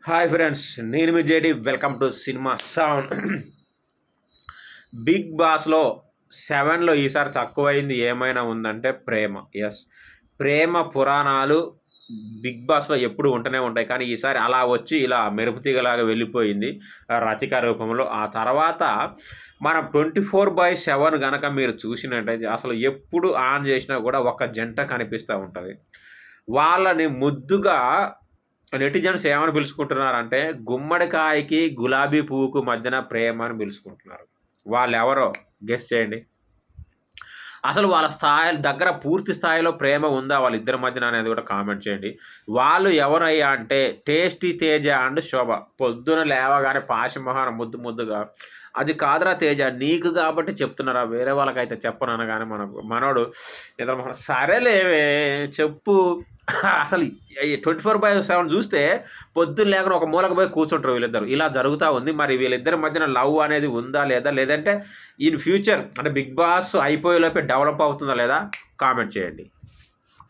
Hi friends, నేను మీ JD. Welcome to cinema sound. Big బాస్లో 7లో ఈసారి తక్కువైంది ఏమైనా ఉందంటే ప్రేమ. ఎస్, ప్రేమ పురాణాలు బిగ్ బాస్లో ఎప్పుడు ఉంటూనే ఉంటాయి, కానీ ఈసారి అలా వచ్చి ఇలా మెరుపుతీగలాగా వెళ్ళిపోయింది రతిక రూపంలో. ఆ తర్వాత మనం 24/7 కనుక మీరు చూసినట్టయితే అసలు ఎప్పుడు ఆన్ చేసినా కూడా ఒక జంట కనిపిస్తూ ఉంటుంది. వాళ్ళని ముద్దుగా నెటిజన్స్ ఏమని పిలుచుకుంటున్నారంటే గుమ్మడికాయకి గులాబీ పువ్వుకు మధ్యన ప్రేమ అని పిలుచుకుంటున్నారు. వాళ్ళు ఎవరో గెస్ చేయండి. అసలు వాళ్ళ స్థాయి దగ్గర పూర్తి స్థాయిలో ప్రేమ ఉందా వాళ్ళిద్దరి మధ్యన అనేది కూడా కామెంట్ చేయండి. వాళ్ళు ఎవరయ్యా అంటే టేస్టీ తేజ అండ్ శోభ. పొద్దున లేవగానే పాశమోహన ముద్దు ముద్దుగా, అది కాదురా తేజ నీకు కాబట్టి చెప్తున్నారా, వేరే వాళ్ళకైతే చెప్పను అనగానే మనోడు నిద్ర సరేలేవే చెప్పు. అసలు 24/7 చూస్తే పొద్దున్న లేకుండా ఒక మూలకు పోయి కూర్చుంటారు వీళ్ళిద్దరు. ఇలా జరుగుతూ ఉంది. మరి వీళ్ళిద్దరి మధ్యన లవ్ అనేది ఉందా లేదా, లేదంటే ఇన్ ఫ్యూచర్ అంటే బిగ్ బాస్ అయిపోయేలోపే డెవలప్ అవుతుందా లేదా కామెంట్ చేయండి.